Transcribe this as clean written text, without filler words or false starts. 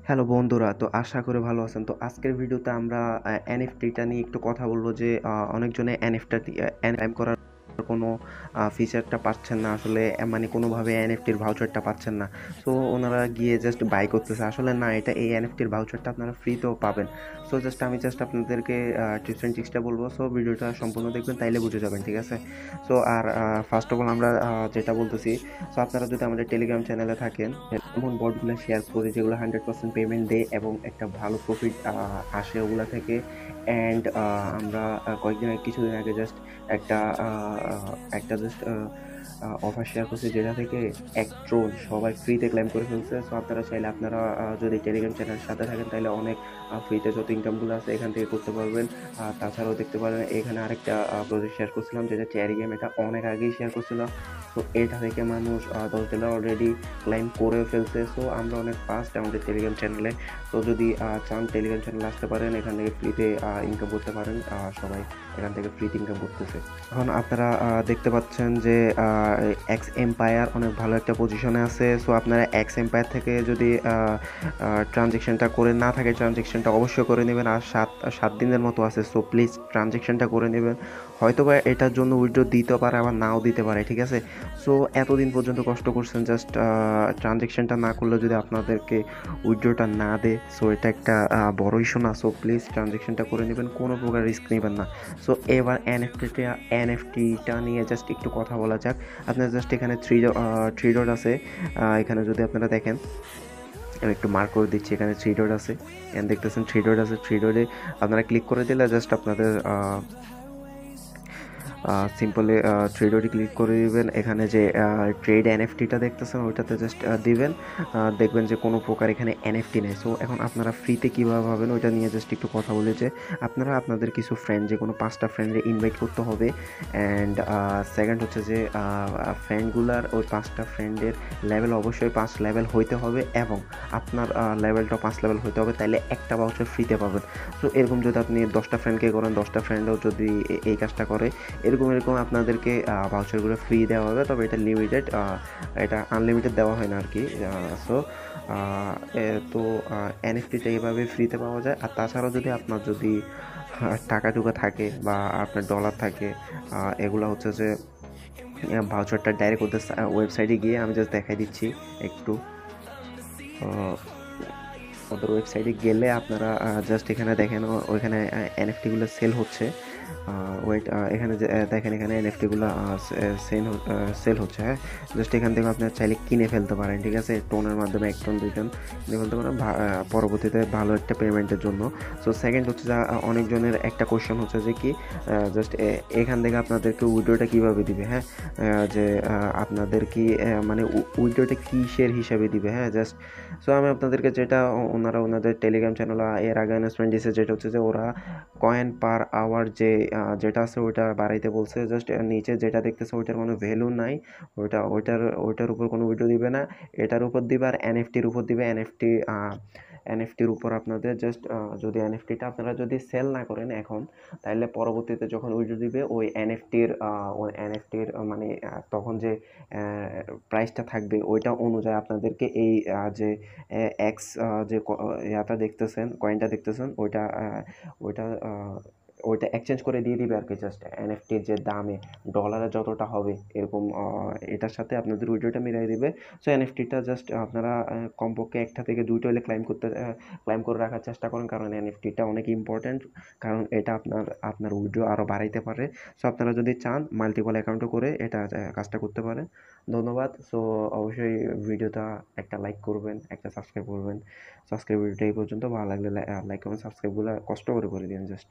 Hello বন্ধুরা, তো আশা করি ভালো আছেন। তো আজকের ভিডিওতে আমরা এনএফটিটা নিয়ে একটু কথা বলবো যে অনেকজনে এনএফটি ক্লাইম করার কোনো ফিচারটা পাচ্ছেন না আসলে, মানে কোনোভাবে এনএফটির ভাউচারটা পাচ্ছেন না। সো ওনারা গিয়ে জাস্ট বাই করতেছে। আসলে না, এটা এই এনএফটির ভাউচারটা আপনারা ফ্রিতেও পাবেন। সো আমি জাস্ট আপনাদেরকে টিপস অ্যান্ড ট্রিক্সটা বলবো। সো ভিডিওটা সম্পূর্ণ দেখবেন, তাইলে বুঝে যাবেন, ঠিক আছে? সো আর ফার্স্ট অফ অল আমরা যেটা বলতেছি, সো আপনারা যদি আমাদের টেলিগ্রাম চ্যানেলে থাকেন, এমন বটগুলো শেয়ার করি যেগুলো 100% পেমেন্ট দেয় এবং একটা ভালো প্রফিট আসে ওগুলা থেকে। অ্যান্ড আমরা কিছুদিন আগে জাস্ট একটা একটা জাস্ট অফার শেয়ার করছি যেটা থেকে এক ট্রোন সবাই ফ্রিতে ক্লেম করে ফেলছে। সো আপনারা চাইলে আপনারা যদি টেলিগ্রাম চ্যানেলের সাথে থাকেন তাহলে অনেক ফ্রিতে যত ইনকামগুলো আছে এখান থেকে করতে পারবেন। তাছাড়াও দেখতে পারেন এখানে আরেকটা প্রজেক্ট শেয়ার করছিলাম যেটা চেয়ারি গেম, এটা অনেক আগেই শেয়ার করছিলাম। তো এটা থেকে মানুষ $10 অলরেডি ক্লাইম করে ফেলছে। সো আমরা অনেক ফাস্ট আমাদের টেলিগ্রাম চ্যানেলে। তো যদি চান টেলিগ্রাম চ্যানেলে আসতে পারেন, এখান থেকে ফ্রিতে ইনকাম করতে পারেন। সবাই এখান থেকে ফ্রিতে ইনকাম করতেছে। এখন আপনারা দেখতে পাচ্ছেন যে এক্স এম্পায়ার অনেক ভালো একটা পজিশনে আছে। সো আপনারা এক্স এম্পায়ার থেকে যদি ট্রানজেকশনটা করে না থাকে, ট্রানজেকশনটা অবশ্যই করে নেবেন। আর সাত দিনের মতো আছে। সো প্লিজ ট্রানজেকশনটা করে নেবেন। হয়তো বা এটার জন্য উইথড্র দিতে পারে, আবার নাও দিতে পারে, ঠিক আছে? সো এতদিন পর্যন্ত কষ্ট করছেন, জাস্ট ট্রানজেকশনটা না করলে যদি আপনাদেরকে উইথড্রটা না দেয়, সো এটা একটা বড় ইস্যু না। সো প্লিজ ট্রানজেকশনটা করে নেবেন, কোনো প্রকার রিস্ক নেবেন না। সো এবার এনএফটিটা নিয়ে জাস্ট একটু কথা বলা যাক। আপনার জাস্ট এখানে থ্রি ডট আছে। এখানে যদি আপনারা দেখেন, আমি একটু মার্ক করে দিচ্ছি, এখানে থ্রি ডট আছে। এখানে দেখতেছেন থ্রি ডট আছে। থ্রি ডটে আপনারা ক্লিক করে দিলে জাস্ট আপনাদের সিম্পলি থ্রি ডটে ক্লিক করে দিবেন। এখানে যে ট্রেড এনএফটিটা দেখতেছেন ওইটাতে জাস্ট দিবেন। দেখবেন যে কোনো প্রকার এখানে এনএফটি নেই। সো এখন আপনারা ফ্রিতে কীভাবে পাবেন ওইটা নিয়ে জাস্ট একটু কথা বলে যে আপনারা আপনাদের কিছু ফ্রেন্ড, যে কোনো 5টা ফ্রেন্ডে ইনভাইট করতে হবে। অ্যান্ড সেকেন্ড হচ্ছে যে ফ্রেন্ডগুলার ওই 5টা ফ্রেন্ডের লেভেল অবশ্যই 5 লেভেল হইতে হবে এবং আপনার লেভেলটা 5 লেভেল হইতে হবে, তাইলে একটা ভাউচার ফ্রিতে পাবেন। সো এরকম যদি আপনি 10টা ফ্রেন্ডকে করেন, 10টা ফ্রেন্ডও যদি এই কাজটা করে, এরকম আপনাদেরকে ভাউচারগুলো ফ্রি দেওয়া হবে। তবে এটা লিমিটেড, এটা আনলিমিটেড দেওয়া হয় না আর কি। সো তো এনএফটিটা এইভাবে ফ্রিতে পাওয়া যায়। আর তাছাড়াও যদি আপনার টাকা টুকা থাকে বা আপনার ডলার থাকে, এগুলো হচ্ছে যে ভাউচারটা ডাইরেক্ট ওদের ওয়েবসাইটে গিয়ে আমি জাস্ট দেখাই দিচ্ছি একটু। ওদের ওয়েবসাইটে গেলে আপনারা জাস্ট এখানে দেখেন, ওইখানে এনএফটিগুলো সেল হচ্ছে। ওয়েট, এখানে দেখেন, এখানে এনএফটিগুলো সেল হচ্ছে। হ্যাঁ, জাস্ট এখান থেকে আপনার চাইলে কিনে ফেলতে পারেন, ঠিক আছে? টোনের মাধ্যমে 1 টোন 2 টোন কিনে ফেলতে পারেন পরবর্তীতে ভালো একটা পেমেন্টের জন্য। সো সেকেন্ড হচ্ছে যে অনেকজনের একটা কোয়েশ্চেন হচ্ছে যে কি, জাস্ট এখান থেকে আপনাদেরকে উইড্রোটা কীভাবে দিবে। হ্যাঁ, যে আপনাদের কি মানে উইড্রোটা কিসের হিসাবে দিবে। হ্যাঁ, জাস্ট সো আমি আপনাদেরকে যেটা ওনাদের টেলিগ্রাম চ্যানেল এর আগে অ্যানাউন্সমেন্ট দিয়েছে, যেটা হচ্ছে যে ওরা কয়েন পার আওয়ার যেটা আছে ওইটা বাড়াইতে বলছে। জাস্ট নিচে যেটা দেখতেছে ওইটার কোনো ভ্যালু নাই। ওইটার উপর কোনো ভিডিও দিবে না, এটার উপর দিবে আর এনএফটির উপর দিবে। এনএফটির উপর আপনাদের জাস্ট যদি এনএফটিটা আপনারা যদি সেল না করেন এখন, তাহলে পরবর্তীতে যখন উইড্রো দিবে ওই এনএফটির মানে তখন যে প্রাইসটা থাকবে ওইটা অনুযায়ী আপনাদেরকে এই যে এক্স যে ইয়াটা দেখতেছেন, কয়েনটা দেখতেছেন, ওইটা ওইটা এক্সচেঞ্জ করে দিয়ে দিবে আর কি। জাস্ট এনএফটির যে দামে ডলারে যতটা হবে এরকম এটার সাথে আপনাদের উইড্রোটা মিলাই দিবে। সো এনএফটিটা জাস্ট আপনারা কমপক্ষে 1টা থেকে 2টা হলে ক্লাইম করে রাখার চেষ্টা করেন, কারণ এনএফটিটা অনেক ইম্পর্ট্যান্ট। কারণ এটা আপনার উইড্রো আরও বাড়াইতে পারে। সো আপনারা যদি চান মাল্টিপল অ্যাকাউন্টও করে এটা কাজটা করতে পারেন। ধন্যবাদ। সো অবশ্যই ভিডিওটা একটা লাইক করবেন, একটা সাবস্ক্রাইব করবেন। ভিডিওটা এই পর্যন্ত। ভালো লাগলে লাইক করবেন, সাবস্ক্রাইবগুলো কষ্ট করে দিন জাস্ট।